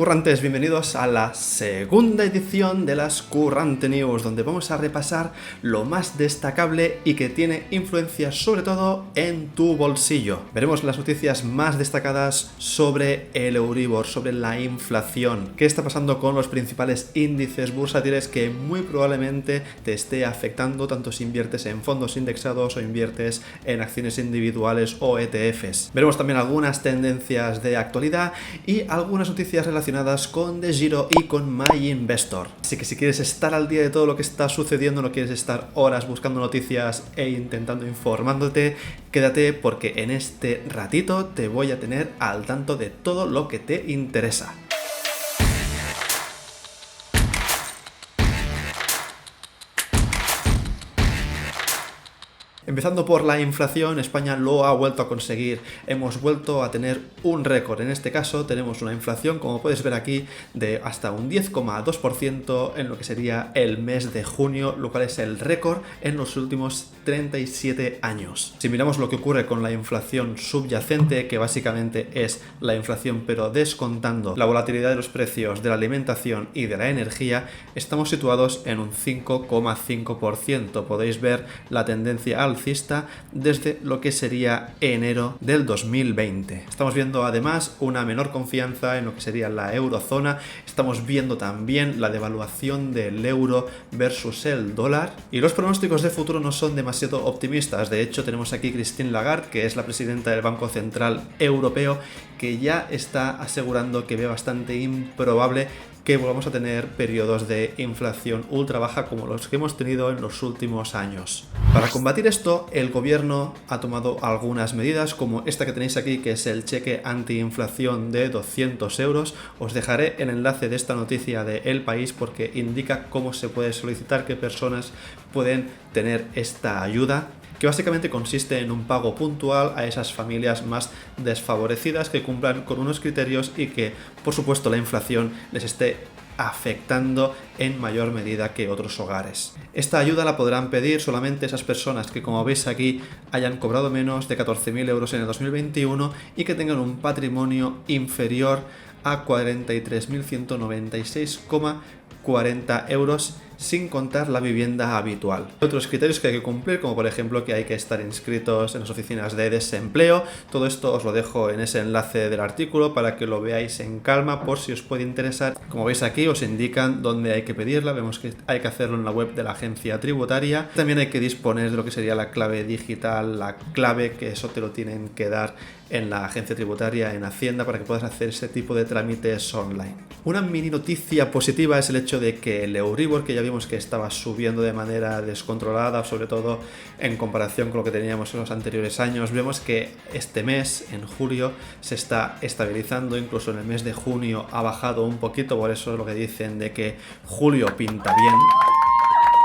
currantes? Bienvenidos a la segunda edición de las Currante News, donde vamos a repasar lo más destacable y que tiene influencia sobre todo en tu bolsillo. Veremos las noticias más destacadas sobre el Euribor, sobre la inflación, qué está pasando con los principales índices bursátiles que muy probablemente te esté afectando tanto si inviertes en fondos indexados o inviertes en acciones individuales o ETFs. Veremos también algunas tendencias de actualidad y algunas noticias relacionadas con DEGIRO y con MyInvestor. Así que si quieres estar al día de todo lo que está sucediendo, no quieres estar horas buscando noticias e intentando informándote, quédate porque en este ratito te voy a tener al tanto de todo lo que te interesa. Empezando por la inflación, España lo ha vuelto a conseguir. Hemos vuelto a tener un récord. En este caso tenemos una inflación, como puedes ver aquí, de hasta un 10,2% en lo que sería el mes de junio, lo cual es el récord en los últimos 37 años. Si miramos lo que ocurre con la inflación subyacente, que básicamente es la inflación pero descontando la volatilidad de los precios de la alimentación y de la energía, estamos situados en un 5,5%. Podéis ver la tendencia alcista desde lo que sería enero del 2020. Estamos viendo además una menor confianza en lo que sería la eurozona. Estamos viendo también la devaluación del euro versus el dólar y los pronósticos de futuro no son demasiado optimistas. De hecho, tenemos aquí Christine Lagarde, que es la presidenta del Banco Central Europeo, que ya está asegurando que ve bastante improbable que volvamos a tener periodos de inflación ultra baja como los que hemos tenido en los últimos años. Para combatir esto, el gobierno ha tomado algunas medidas como esta que tenéis aquí, que es el cheque antiinflación de 200 euros. Os dejaré el enlace de esta noticia de El País porque indica cómo se puede solicitar, qué personas pueden tener esta ayuda, que básicamente consiste en un pago puntual a esas familias más desfavorecidas que cumplan con unos criterios y que, por supuesto, la inflación les esté afectando en mayor medida que otros hogares. Esta ayuda la podrán pedir solamente esas personas que, como veis aquí, hayan cobrado menos de 14.000 euros en el 2021 y que tengan un patrimonio inferior a 43.196,40 euros, sin contar la vivienda habitual. Otros criterios que hay que cumplir, como por ejemplo que hay que estar inscritos en las oficinas de desempleo. Todo esto os lo dejo en ese enlace del artículo para que lo veáis en calma por si os puede interesar. Como veis aquí os indican dónde hay que pedirla. Vemos que hay que hacerlo en la web de la agencia tributaria. También hay que disponer de lo que sería la clave digital, la clave, que eso te lo tienen que dar en la agencia tributaria, en Hacienda, para que puedas hacer ese tipo de trámites online. Una mini noticia positiva es el hecho de que el Euribor, que ya vimos que estaba subiendo de manera descontrolada, sobre todo en comparación con lo que teníamos en los anteriores años, vemos que este mes, en julio, se está estabilizando. Incluso en el mes de junio ha bajado un poquito, por eso es lo que dicen de que julio pinta bien.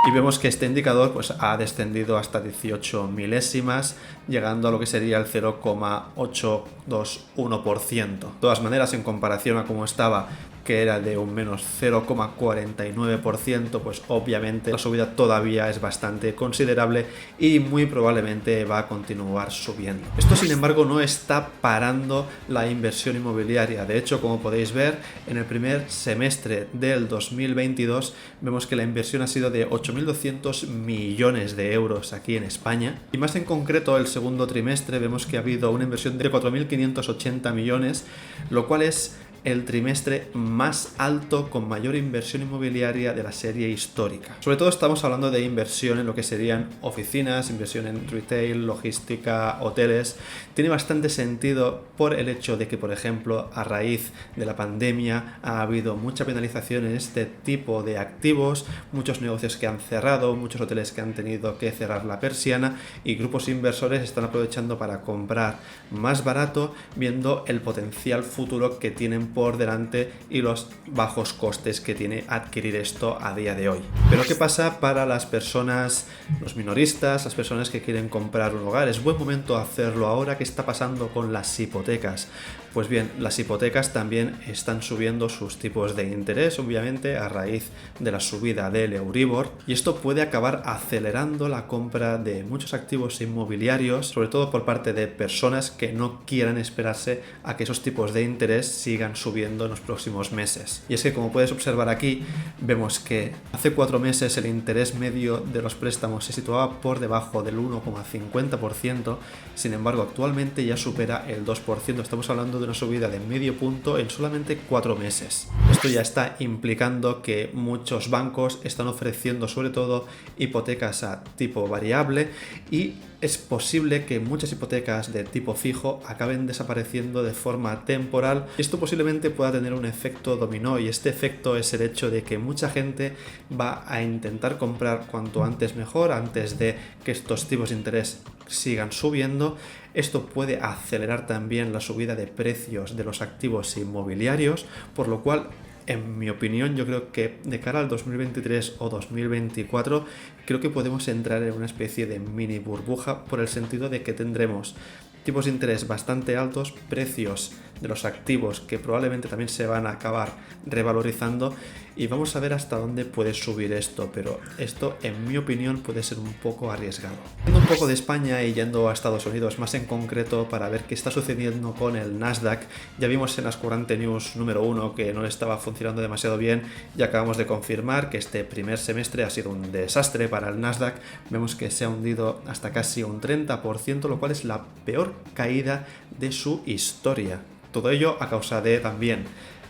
Y vemos que este indicador pues ha descendido hasta 18 milésimas, llegando a lo que sería el 0,821%. De todas maneras, en comparación a cómo estaba, que era de un menos 0,49%, pues obviamente la subida todavía es bastante considerable y muy probablemente va a continuar subiendo. Esto, sin embargo, no está parando la inversión inmobiliaria. De hecho, como podéis ver, en el primer semestre del 2022 vemos que la inversión ha sido de 8.200 millones de euros aquí en España, y más en concreto el segundo trimestre vemos que ha habido una inversión de 4.580 millones, lo cual es el trimestre más alto con mayor inversión inmobiliaria de la serie histórica. Sobre todo estamos hablando de inversión en lo que serían oficinas, inversión en retail, logística, hoteles. Tiene bastante sentido por el hecho de que, por ejemplo, a raíz de la pandemia ha habido mucha penalización en este tipo de activos, muchos negocios que han cerrado, muchos hoteles que han tenido que cerrar la persiana, y grupos inversores están aprovechando para comprar más barato, viendo el potencial futuro que tienen por delante y los bajos costes que tiene adquirir esto a día de hoy. Pero ¿qué pasa para las personas, los minoristas, las personas que quieren comprar un hogar? ¿Es buen momento hacerlo ahora? ¿Qué está pasando con las hipotecas? Pues bien, las hipotecas también están subiendo sus tipos de interés, obviamente, a raíz de la subida del Euribor, y esto puede acabar acelerando la compra de muchos activos inmobiliarios, sobre todo por parte de personas que no quieran esperarse a que esos tipos de interés sigan subiendo en los próximos meses. Y es que, como puedes observar aquí, vemos que hace 4 meses el interés medio de los préstamos se situaba por debajo del 1,50%, sin embargo actualmente ya supera el 2%, estamos hablando de una subida de medio punto en solamente 4 meses. Esto ya está implicando que muchos bancos están ofreciendo sobre todo hipotecas a tipo variable, y es posible que muchas hipotecas de tipo fijo acaben desapareciendo de forma temporal. Esto posiblemente pueda tener un efecto dominó, y este efecto es el hecho de que mucha gente va a intentar comprar cuanto antes mejor, antes de que estos tipos de interés sigan subiendo. Esto puede acelerar también la subida de precios de los activos inmobiliarios, por lo cual, en mi opinión, yo creo que de cara al 2023 o 2024, creo que podemos entrar en una especie de mini burbuja, por el sentido de que tendremos tipos de interés bastante altos, precios de los activos que probablemente también se van a acabar revalorizando, y vamos a ver hasta dónde puede subir esto, pero esto, en mi opinión, puede ser un poco arriesgado. Yendo un poco de España y yendo a Estados Unidos, más en concreto, para ver qué está sucediendo con el Nasdaq. Ya vimos en las Current News número 1 que no estaba funcionando demasiado bien, y acabamos de confirmar que este primer semestre ha sido un desastre para el Nasdaq. Vemos que se ha hundido hasta casi un 30%, lo cual es la peor caída de su historia. Todo ello a causa de también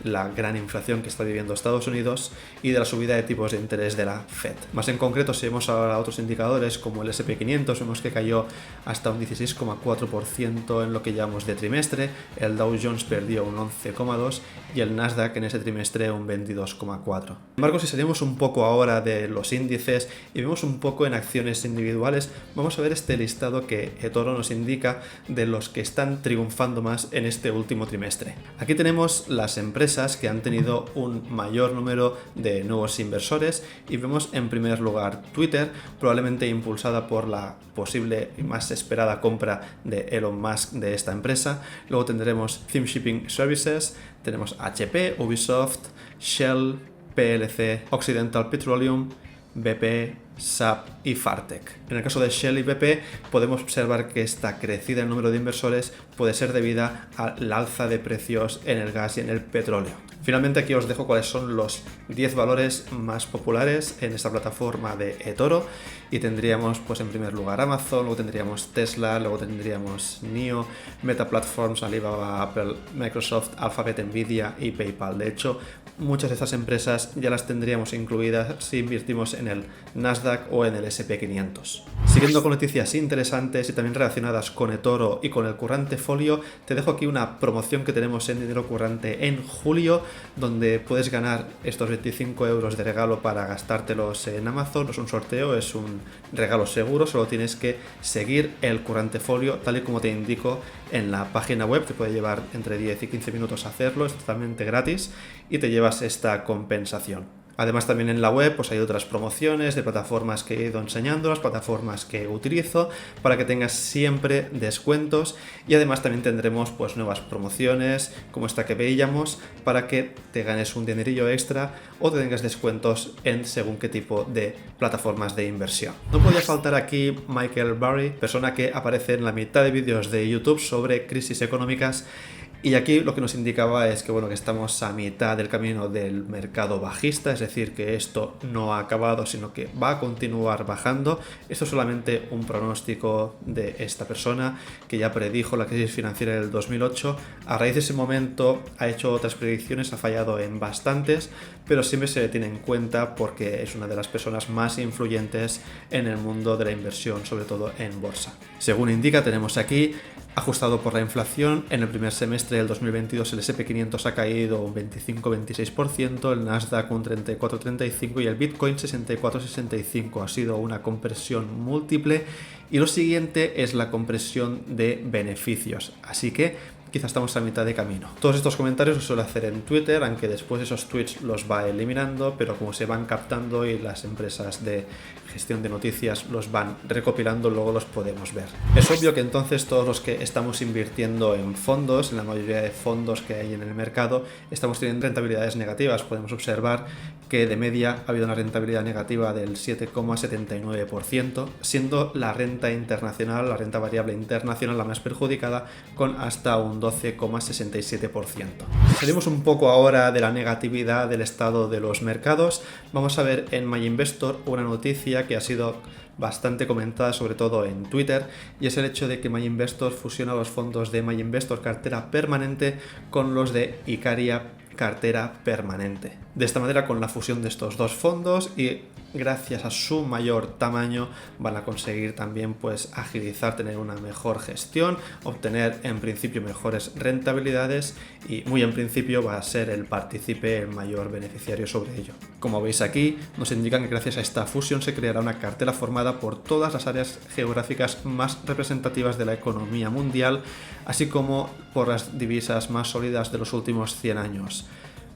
la gran inflación que está viviendo Estados Unidos y de la subida de tipos de interés de la Fed. Más en concreto, si vemos ahora otros indicadores como el S&P 500, vemos que cayó hasta un 16,4% en lo que llamamos de trimestre, el Dow Jones perdió un 11,2% y el Nasdaq en ese trimestre un 22,4%. Sin embargo, si salimos un poco ahora de los índices y vemos un poco en acciones individuales, vamos a ver este listado que eToro nos indica de los que están triunfando más en este último trimestre. Aquí tenemos las empresas que han tenido un mayor número de nuevos inversores, y vemos en primer lugar Twitter, probablemente impulsada por la posible y más esperada compra de Elon Musk de esta empresa. Luego tendremos Theme Shipping Services, tenemos HP, Ubisoft, Shell, PLC, Occidental Petroleum, BP, SAP y Fartec. En el caso de Shell y BP podemos observar que esta crecida en número de inversores puede ser debida al alza de precios en el gas y en el petróleo. Finalmente, aquí os dejo cuáles son los 10 valores más populares en esta plataforma de eToro, y tendríamos pues en primer lugar Amazon, luego tendríamos Tesla, luego tendríamos NIO, Meta Platforms, Alibaba, Apple, Microsoft, Alphabet, Nvidia y PayPal. De hecho, muchas de estas empresas ya las tendríamos incluidas si invertimos en el Nasdaq o en el S&P 500. Siguiendo con noticias interesantes y también relacionadas con eToro y con el currante folio, te dejo aquí una promoción que tenemos en dinero currante en julio, donde puedes ganar estos 25 euros de regalo para gastártelos en Amazon. No es un sorteo, es un regalo seguro, solo tienes que seguir el currante folio tal y como te indico en la página web. Te puede llevar entre 10 y 15 minutos hacerlo, es totalmente gratis y te llevas esta compensación. Además, también en la web pues hay otras promociones de plataformas que he ido enseñando, las plataformas que utilizo, para que tengas siempre descuentos, y además también tendremos pues nuevas promociones como esta que veíamos para que te ganes un dinerillo extra o te tengas descuentos en según qué tipo de plataformas de inversión. No podía faltar aquí Michael Burry, persona que aparece en la mitad de vídeos de YouTube sobre crisis económicas. Y aquí lo que nos indicaba es que, bueno, que estamos a mitad del camino del mercado bajista, es decir, que esto no ha acabado, sino que va a continuar bajando. Esto es solamente un pronóstico de esta persona que ya predijo la crisis financiera del 2008. A raíz de ese momento ha hecho otras predicciones, ha fallado en bastantes, pero siempre se le tiene en cuenta porque es una de las personas más influyentes en el mundo de la inversión, sobre todo en bolsa. Según indica, tenemos aquí, ajustado por la inflación, en el primer semestre del 2022 el S&P 500 ha caído un 25-26%, el Nasdaq un 34-35% y el Bitcoin 64-65%. Ha sido una compresión múltiple, y lo siguiente es la compresión de beneficios. Así que quizá estamos a mitad de camino. Todos estos comentarios los suelo hacer en Twitter, aunque después esos tweets los va eliminando, pero como se van captando y las empresas de gestión de noticias los van recopilando, luego los podemos ver. Es obvio que entonces todos los que estamos invirtiendo en fondos, en la mayoría de fondos que hay en el mercado, estamos teniendo rentabilidades negativas. Podemos observar que de media ha habido una rentabilidad negativa del 7,79%, siendo la renta internacional, la renta variable internacional, la más perjudicada, con hasta un 12,67%. Salimos un poco ahora de la negatividad del estado de los mercados. Vamos a ver en MyInvestor una noticia que ha sido bastante comentada, sobre todo en Twitter, y es el hecho de que MyInvestor fusiona los fondos de MyInvestor cartera permanente con los de Icaria cartera permanente. De esta manera, con la fusión de estos dos fondos y gracias a su mayor tamaño, van a conseguir también pues agilizar, tener una mejor gestión, obtener en principio mejores rentabilidades y muy en principio va a ser el partícipe el mayor beneficiario sobre ello. Como veis aquí, nos indican que gracias a esta fusión se creará una cartera formada por todas las áreas geográficas más representativas de la economía mundial, así como por las divisas más sólidas de los últimos 100 años.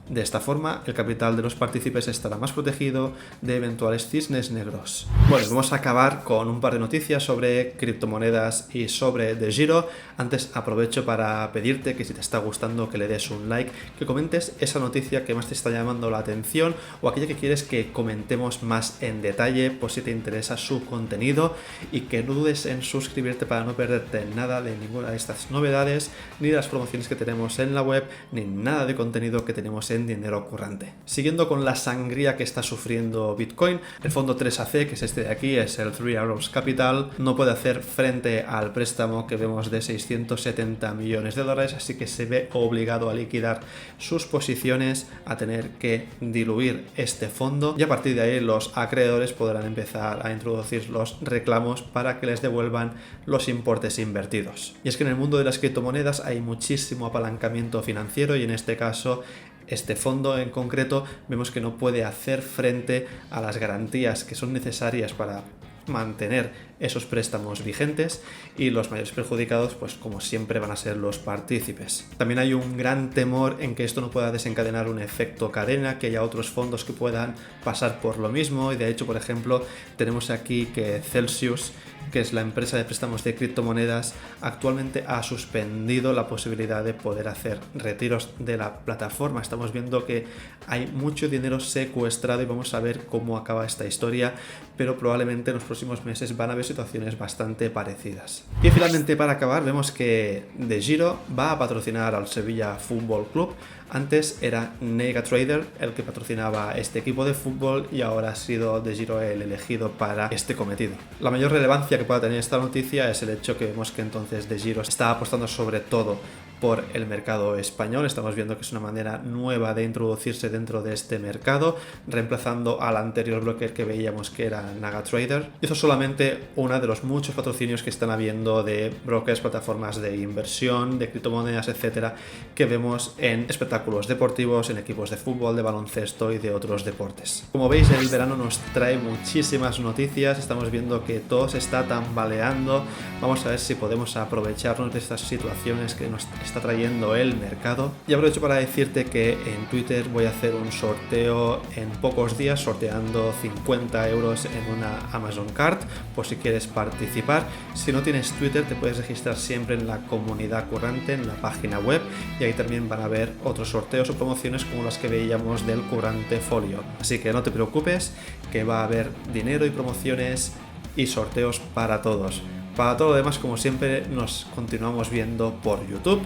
De esta forma, el capital de los partícipes estará más protegido de eventuales cisnes negros. Bueno, vamos a acabar con un par de noticias sobre criptomonedas y sobre DeGiro. Antes aprovecho para pedirte que si te está gustando que le des un like, que comentes esa noticia que más te está llamando la atención o aquella que quieres que comentemos más en detalle por si te interesa su contenido, y que no dudes en suscribirte para no perderte nada de ninguna de estas novedades, ni de las promociones que tenemos en la web, ni nada de contenido que tenemos en dinero currante. Siguiendo con la sangría que está sufriendo Bitcoin, el fondo 3AC, que es este de aquí, es el Three Arrows Capital, no puede hacer frente al préstamo que vemos de 670 millones de dólares, así que se ve obligado a liquidar sus posiciones, a tener que diluir este fondo, y a partir de ahí los acreedores podrán empezar a introducir los reclamos para que les devuelvan los importes invertidos. Y es que en el mundo de las criptomonedas hay muchísimo apalancamiento financiero, y en este caso este fondo en concreto vemos que no puede hacer frente a las garantías que son necesarias para mantener esos préstamos vigentes, y los mayores perjudicados, pues como siempre, van a ser los partícipes. También hay un gran temor en que esto no pueda desencadenar un efecto cadena, que haya otros fondos que puedan pasar por lo mismo, y de hecho, por ejemplo, tenemos aquí que Celsius, que es la empresa de préstamos de criptomonedas, actualmente ha suspendido la posibilidad de poder hacer retiros de la plataforma. Estamos viendo que hay mucho dinero secuestrado y vamos a ver cómo acaba esta historia, pero probablemente en los próximos meses van a haber situaciones bastante parecidas. Y finalmente, para acabar, vemos que DeGiro va a patrocinar al Sevilla Fútbol Club. Antes era Negatrader el que patrocinaba este equipo de fútbol, y ahora ha sido DeGiro el elegido para este cometido. La mayor relevancia que pueda tener esta noticia es el hecho que vemos que entonces DeGiro está apostando sobre todo por el mercado español. Estamos viendo que es una manera nueva de introducirse dentro de este mercado, reemplazando al anterior broker que veíamos que era Nagatrader. Y eso es solamente uno de los muchos patrocinios que están habiendo de brokers, plataformas de inversión, de criptomonedas, etcétera, que vemos en espectáculos deportivos, en equipos de fútbol, de baloncesto y de otros deportes. Como veis, el verano nos trae muchísimas noticias. Estamos viendo que todo se está tambaleando. Vamos a ver si podemos aprovecharnos de estas situaciones que nos está trayendo el mercado. Y aprovecho para decirte que en Twitter voy a hacer un sorteo en pocos días, sorteando 50 euros en una Amazon Card, por si quieres participar. Si no tienes Twitter, te puedes registrar siempre en la comunidad currante, en la página web, y ahí también van a ver otros sorteos o promociones como las que veíamos del currante folio. Así que no te preocupes, que va a haber dinero y promociones y sorteos para todos. Para todo lo demás, como siempre, nos continuamos viendo por YouTube,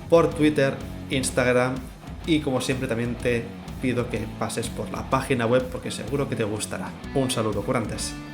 por Twitter, Instagram, y como siempre también te pido que pases por la página web porque seguro que te gustará. Un saludo, curantes.